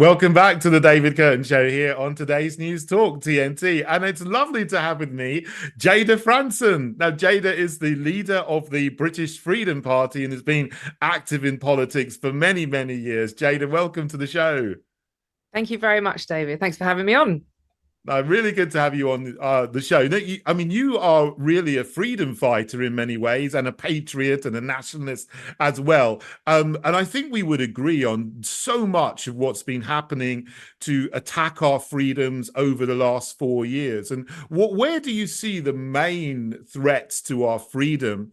Welcome back to the David Kurten Show here on today's News Talk TNT. And it's lovely to have with me Jayda Fransen. Now, Jayda is the leader of the British Freedom Party and has been active in politics for many, many years. Jayda, welcome to the show. Thank you very much, David. Thanks for having me on. Really good to have you on the show. Now, you are really a freedom fighter in many ways and a patriot and a nationalist as well. And I think we would agree on so much of what's been happening to attack our freedoms over the last 4 years. And where do you see the main threats to our freedom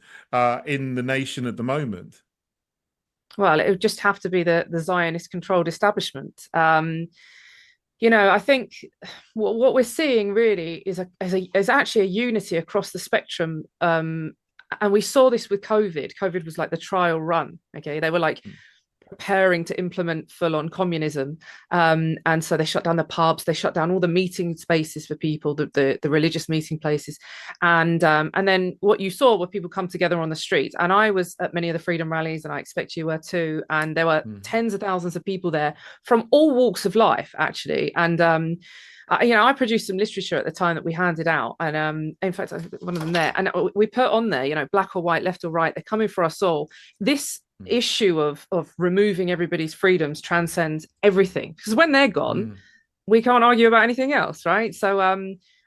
in the nation at the moment? Well, it would just have to be the Zionist-controlled establishment. I think what we're seeing really is actually a unity across the spectrum. And we saw this with COVID. COVID was like the trial run. Okay, they were like preparing to implement full-on communism, and so they shut down the pubs, they shut down all the meeting spaces for people, the religious meeting places, and then what you saw were people come together on the street. And I was at many of the freedom rallies, and I expect you were too, and there were tens of thousands of people there from all walks of life, actually. And I produced some literature at the time that we handed out, and in fact, I think one of them there, and we put on there, black or white, left or right, they're coming for us all. This issue of removing everybody's freedoms transcends everything, because when they're gone, we can't argue about anything else, right? So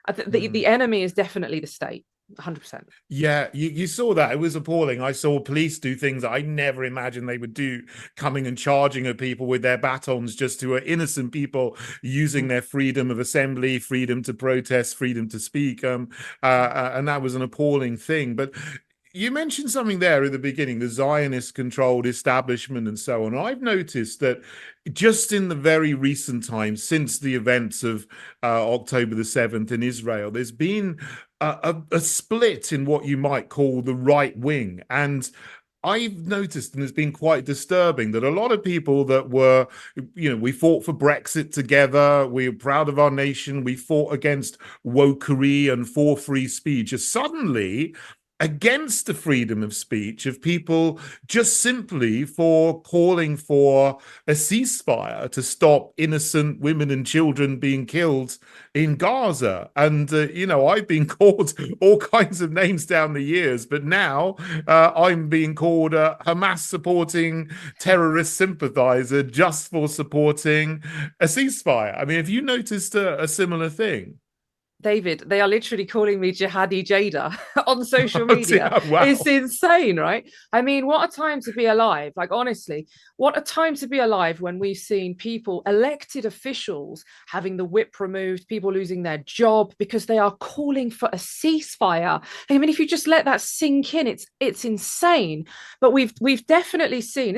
the enemy is definitely the state. 100%. Yeah, you saw that. It was appalling. I saw police do things that I never imagined they would do, coming and charging at people with their batons just who are innocent people using their freedom of assembly, freedom to protest, freedom to speak. And that was an appalling thing. But you mentioned something there at the beginning, the Zionist-controlled establishment and so on. I've noticed that just in the very recent times, since the events of October the 7th in Israel, there's been a split in what you might call the right wing. And I've noticed, and it's been quite disturbing, that a lot of people that were, we fought for Brexit together, we're proud of our nation, we fought against wokery and for free speech, are suddenly against the freedom of speech of people just simply for calling for a ceasefire to stop innocent women and children being killed in Gaza. And, I've been called all kinds of names down the years, but now I'm being called a Hamas supporting terrorist sympathizer just for supporting a ceasefire. I mean, have you noticed a similar thing? David, they are literally calling me Jihadi Jayda on social media. Wow. It's insane, right? I mean, what a time to be alive. Like, honestly, what a time to be alive when we've seen people, elected officials, having the whip removed, people losing their job because they are calling for a ceasefire. I mean, if you just let that sink in, it's insane. But we've definitely seen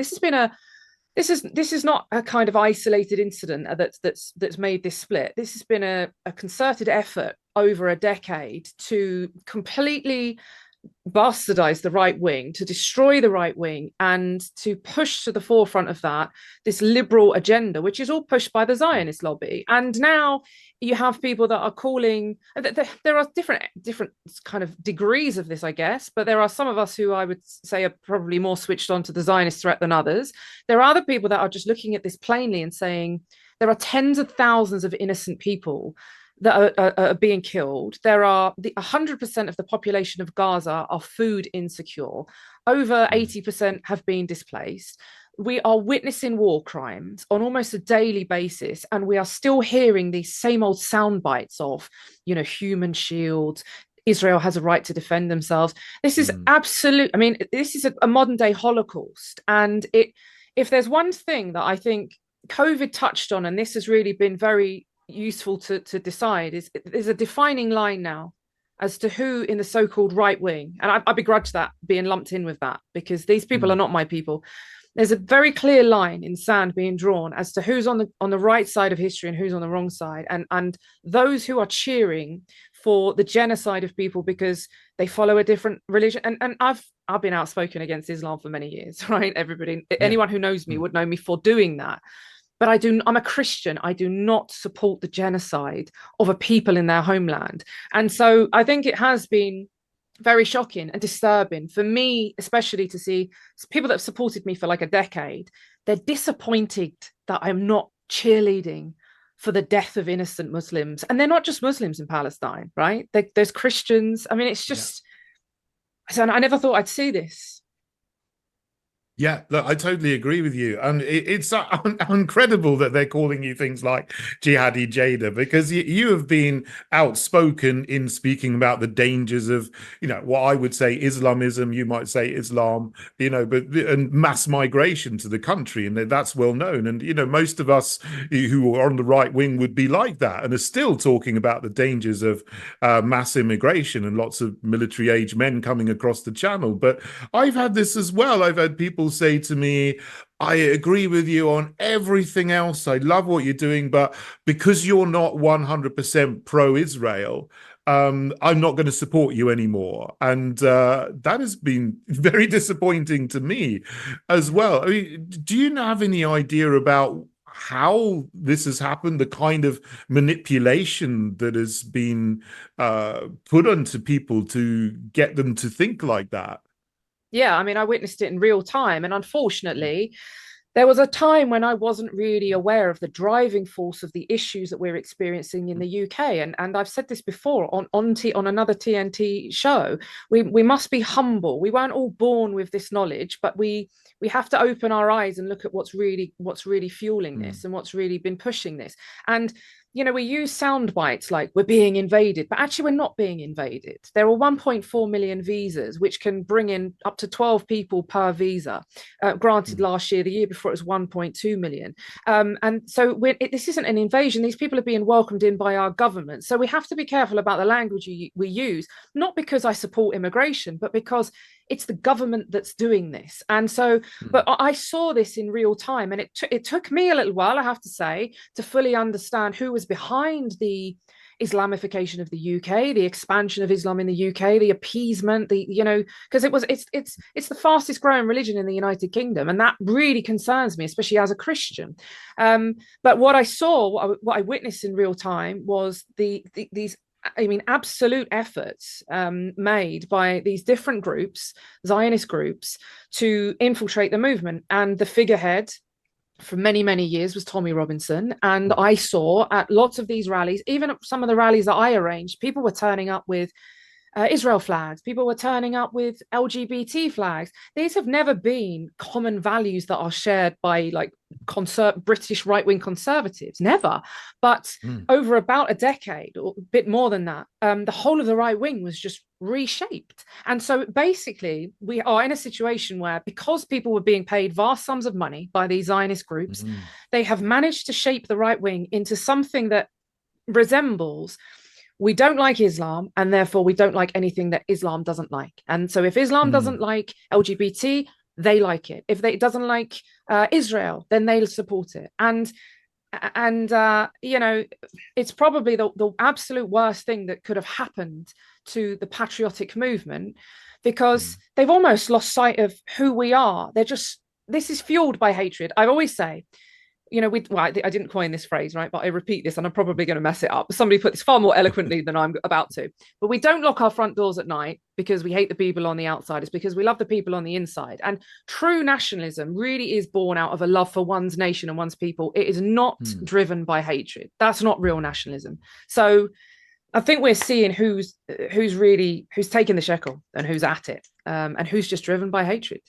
this is not a kind of isolated incident that's made this split. This has been a concerted effort over a decade to completely bastardize the right wing, to destroy the right wing, and to push to the forefront of that this liberal agenda, which is all pushed by the Zionist lobby. And now you have people that are calling. There are different kind of degrees of this, I guess, but there are some of us who I would say are probably more switched on to the Zionist threat than others. There are other people that are just looking at this plainly and saying there are tens of thousands of innocent people that are being killed. There are 100% of the population of Gaza are food insecure. Over 80% have been displaced. We are witnessing war crimes on almost a daily basis, and we are still hearing these same old sound bites of, human shields. Israel has a right to defend themselves. This is absolute. I mean, this is a modern day Holocaust. And if there's one thing that I think COVID touched on, and this has really been very useful to decide, is there's a defining line now as to who in the so-called right wing, and I begrudge that being lumped in with that, because these people are not my people. There's a very clear line in sand being drawn as to who's on the right side of history and who's on the wrong side, and those who are cheering for the genocide of people because they follow a different religion. And I've been outspoken against Islam for many years, right? Anyone who knows me would know me for doing that. But I'm a Christian. I do not support the genocide of a people in their homeland. And so I think it has been very shocking and disturbing for me, especially to see people that have supported me for like a decade. They're disappointed that I'm not cheerleading for the death of innocent Muslims. And they're not just Muslims in Palestine, right? There's Christians. I mean, it's just, so I never thought I'd see this. Yeah, look, I totally agree with you. And it's incredible that they're calling you things like jihadi Jayda, because you have been outspoken in speaking about the dangers of, what I would say Islamism, you might say Islam, and mass migration to the country. And that's well known. And, most of us who are on the right wing would be like that and are still talking about the dangers of mass immigration and lots of military age men coming across the channel. But I've had this as well. I've had people say to me, I agree with you on everything else. I love what you're doing, but because you're not 100% pro-Israel, I'm not going to support you anymore. And that has been very disappointing to me as well. I mean, do you have any idea about how this has happened, the kind of manipulation that has been put onto people to get them to think like that? Yeah, I mean, I witnessed it in real time. And unfortunately, there was a time when I wasn't really aware of the driving force of the issues that we're experiencing in the UK. And I've said this before on another TNT show. We must be humble. We weren't all born with this knowledge, but we have to open our eyes and look at what's really fueling this and what's really been pushing this. And we use sound bites like we're being invaded, but actually we're not being invaded. There are 1.4 million visas, which can bring in up to 12 people per visa. Granted, last year, the year before, it was 1.2 million. And so this isn't an invasion. These people are being welcomed in by our government. So we have to be careful about the language we use, not because I support immigration, but because it's the government that's doing this. And so, but I saw this in real time, and it took me a little while, I have to say, to fully understand who was behind the Islamification of the UK, the expansion of Islam in the UK, the appeasement, because it's the fastest growing religion in the United Kingdom, and that really concerns me, especially as a Christian. But what I saw, what I witnessed in real time, was these absolute efforts made by these different groups, Zionist groups, to infiltrate the movement. And the figurehead for many, many years was Tommy Robinson. And I saw at lots of these rallies, even at some of the rallies that I arranged, people were turning up with Israel flags. People were turning up with LGBT flags. These have never been common values that are shared by British right-wing conservatives, never. But over about a decade, or a bit more than that, the whole of the right wing was just reshaped. And so basically, we are in a situation where, because people were being paid vast sums of money by these Zionist groups, they have managed to shape the right wing into something that resembles, we don't like Islam, and therefore we don't like anything that Islam doesn't like. And so if Islam doesn't like LGBT, they like it. If it doesn't like Israel, then they'll support it. And it's probably the absolute worst thing that could have happened to the patriotic movement, because they've almost lost sight of who we are. This is fueled by hatred. I always say, I didn't coin this phrase, right? But I repeat this, and I'm probably going to mess it up. Somebody put this far more eloquently than I'm about to. But we don't lock our front doors at night because we hate the people on the outside. It's because we love the people on the inside. And true nationalism really is born out of a love for one's nation and one's people. It is not driven by hatred. That's not real nationalism. So I think we're seeing who's taking the shekel and who's at it, and who's just driven by hatred.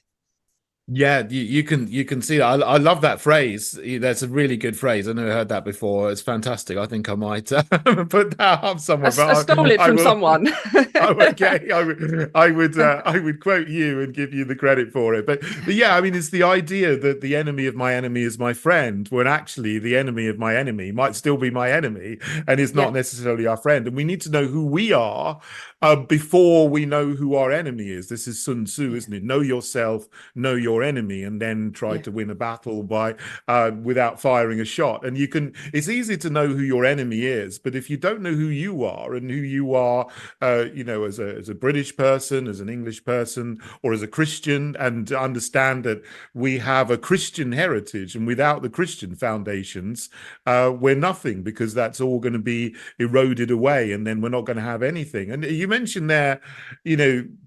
Yeah, you can see that. I love that phrase. That's a really good phrase. I never heard that before. It's fantastic. I think I might put that up somewhere. I stole it from someone. Okay, I would quote you and give you the credit for it. But yeah, I mean, it's the idea that the enemy of my enemy is my friend, when actually the enemy of my enemy might still be my enemy and is not necessarily our friend. And we need to know who we are before we know who our enemy is. This is Sun Tzu, isn't it? Know yourself, know your enemy, and then try to win a battle by without firing a shot. And it's easy to know who your enemy is, but if you don't know who you are and who you are, as a British person, as an English person, or as a Christian, and understand that we have a Christian heritage, and without the Christian foundations, we're nothing, because that's all going to be eroded away, and then we're not going to have anything. And you mentioned there,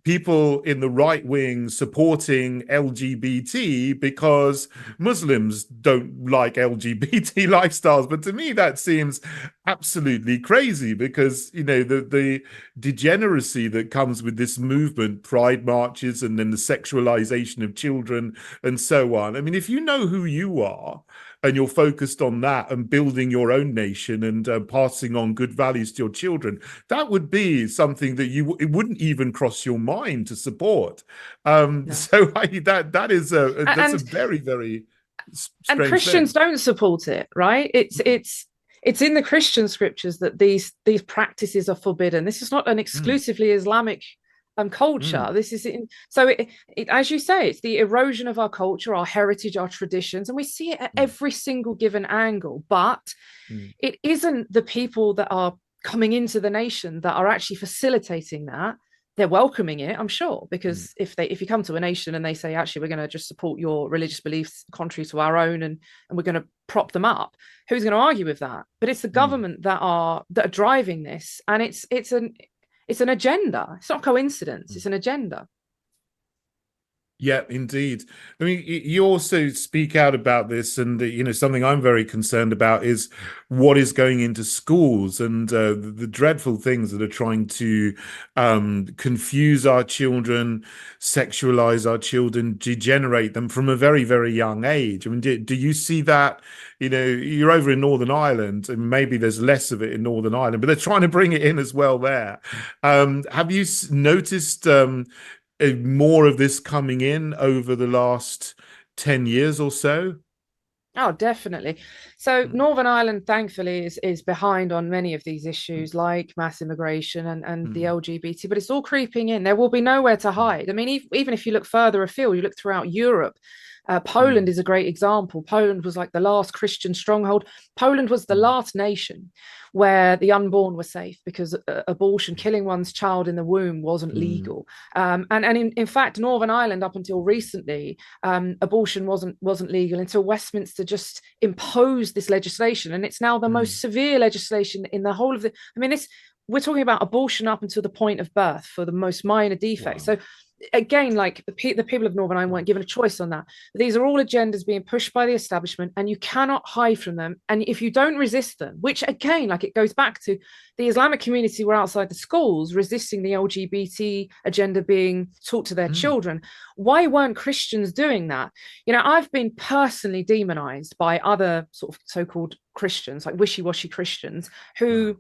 people in the right wing supporting LGBT LGBT because Muslims don't like LGBT lifestyles. But to me, that seems absolutely crazy because, you know, the degeneracy that comes with this movement, pride marches, and then the sexualization of children and so on. I mean, if you know who you are and you're focused on that and building your own nation and passing on good values to your children, that would be something that it wouldn't even cross your mind to support. No. So that is that's a And very, very and strange Christians thing. don't support it, right? It's in the Christian scriptures that these practices are forbidden. This is not an Mm, exclusively Islamic culture. mm, This is as you say, it's the erosion of our culture, our heritage, our traditions, and we see it at mm, every single given angle. But mm, it isn't the people that are coming into the nation that are actually facilitating that. They're welcoming it, I'm sure, mm, because if you come to a nation and they say, actually, we're going to just support your religious beliefs contrary to our own, and we're going to prop them up, who's going to argue with that? But it's the mm. government that are driving this, and it's an agenda. It's not coincidence. It's an agenda. Yeah, indeed. I mean, you also speak out about this, and you know, something I'm very concerned about is what is going into schools and the dreadful things that are trying to confuse our children, sexualize our children, degenerate them from a very, very young age. I mean, do you see that? You know, you're over in Northern Ireland, and maybe there's less of it in Northern Ireland, but they're trying to bring it in as well there. Have you noticed? More of this coming in over the last 10 years or so? Oh, definitely. So Mm, Northern Ireland, thankfully, is behind on many of these issues like mass immigration and the mm, LGBT, but it's all creeping in. There will be nowhere to hide. I mean, even if you look further afield, you look throughout Europe. Poland mm, is a great example. Poland was like the last Christian stronghold. Poland was the mm, last nation where the unborn were safe because abortion, killing one's child in the womb, wasn't mm, legal. And in fact, Northern Ireland, up until recently, abortion wasn't legal until Westminster just imposed this legislation, and it's now the mm. most severe legislation in the whole of the. I mean, we're talking about abortion up until the point of birth for the most minor defects. Wow. So again, like the people of Northern Ireland weren't given a choice on that. But these are all agendas being pushed by the establishment, and you cannot hide from them. And if you don't resist them, which again, like it goes back to the Islamic community were outside the schools resisting the LGBT agenda being taught to their Mm, children. Why weren't Christians doing that? You know, I've been personally demonized by other sort of so-called Christians, like wishy-washy Christians, wow. who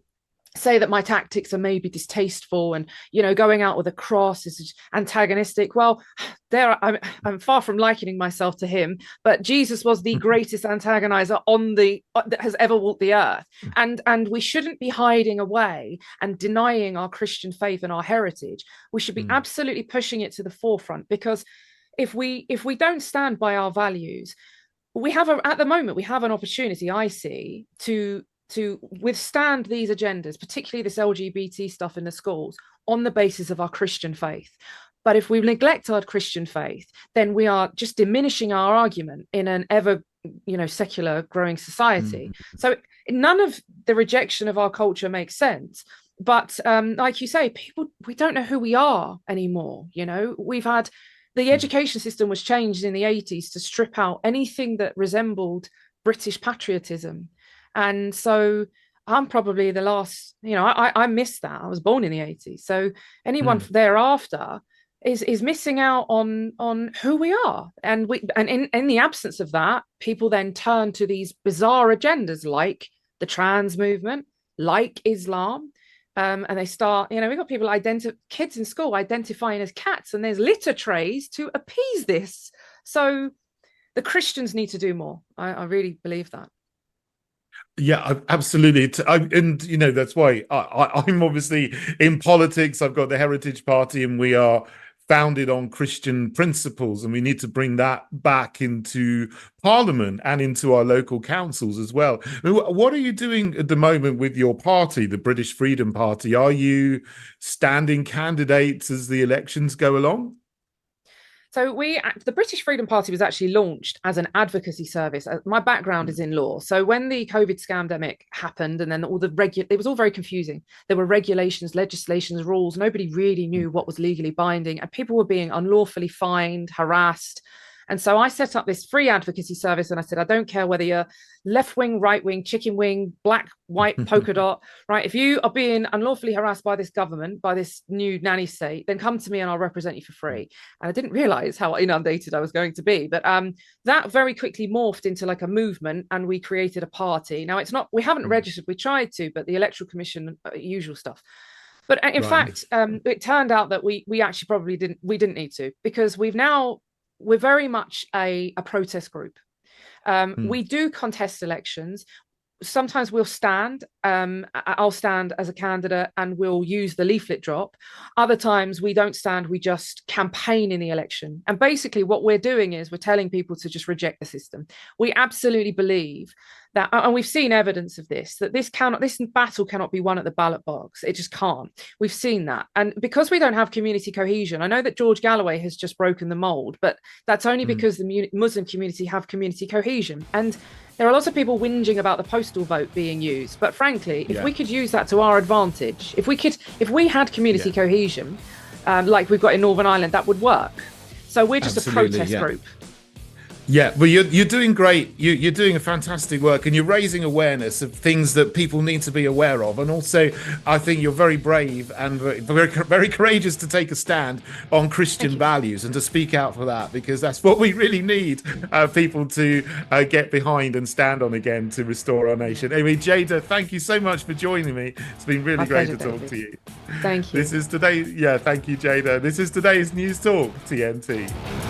say that my tactics are maybe distasteful and going out with a cross is antagonistic. Well, I'm far from likening myself to him, but Jesus was the greatest antagonizer that has ever walked the earth, and we shouldn't be hiding away and denying our Christian faith and our heritage. We should be Mm, absolutely pushing it to the forefront, because if we don't stand by our values, at the moment we have an opportunity, I see, to withstand these agendas, particularly this LGBT stuff in the schools, on the basis of our Christian faith. But if we neglect our Christian faith, then we are just diminishing our argument in an ever, secular growing society. mm, So none of the rejection of our culture makes sense. But like you say, we don't know who we are anymore. We've had the mm. education system was changed in the 80s to strip out anything that resembled British patriotism. And so I'm probably the last, I missed that. I was born in the 80s. So anyone Mm. thereafter is missing out on who we are. And in the absence of that, people then turn to these bizarre agendas like the trans movement, like Islam. And they start, we've got people kids in school identifying as cats, and there's litter trays to appease this. So the Christians need to do more. I really believe that. Yeah, absolutely. And that's why I'm obviously in politics. I've got the Heritage Party, and we are founded on Christian principles, and we need to bring that back into Parliament and into our local councils as well. I mean, what are you doing at the moment with your party, the British Freedom Party? Are you standing candidates as the elections go along? So the British Freedom Party was actually launched as an advocacy service. My background is Mm, in law. So when the COVID scandemic happened, and then it was all very confusing. There were regulations, legislations, rules. Nobody really mm, knew what was legally binding, and people were being unlawfully fined, harassed. And so I set up this free advocacy service, and I said, I don't care whether you're left wing, right wing, chicken wing, black, white, polka dot, right? If you are being unlawfully harassed by this government, by this new nanny state, then come to me and I'll represent you for free. And I didn't realize how inundated I was going to be. But that very quickly morphed into like a movement, and we created a party. Now, it's not, we haven't registered, we tried to, but the Electoral Commission, usual stuff. But in fact, it turned out that we actually probably didn't need to, because we're very much a protest group. We do contest elections. Sometimes we'll stand, I'll stand as a candidate and we'll use the leaflet drop. Other times we don't stand, we just campaign in the election. And basically what we're doing is we're telling people to just reject the system. We absolutely believe that, and we've seen evidence of this, that this battle cannot be won at the ballot box. It just can't. We've seen that. And because we don't have community cohesion, I know that George Galloway has just broken the mold, but that's only because the Muslim community have community cohesion. And there are lots of people whinging about the postal vote being used, but frankly, if we could use that to our advantage, if we had community cohesion, like we've got in Northern Ireland, that would work. So we're just a protest group. Yeah, well, you're doing great. You're doing a fantastic work, and you're raising awareness of things that people need to be aware of. And also, I think you're very brave and very, very courageous to take a stand on Christian values and to speak out for that, because that's what we really need people to get behind and stand on again to restore our nation. Anyway, Jayda, thank you so much for joining me. It's been really great to talk to you. Thank you. This is today. Yeah, thank you, Jayda. This is today's News Talk TNT.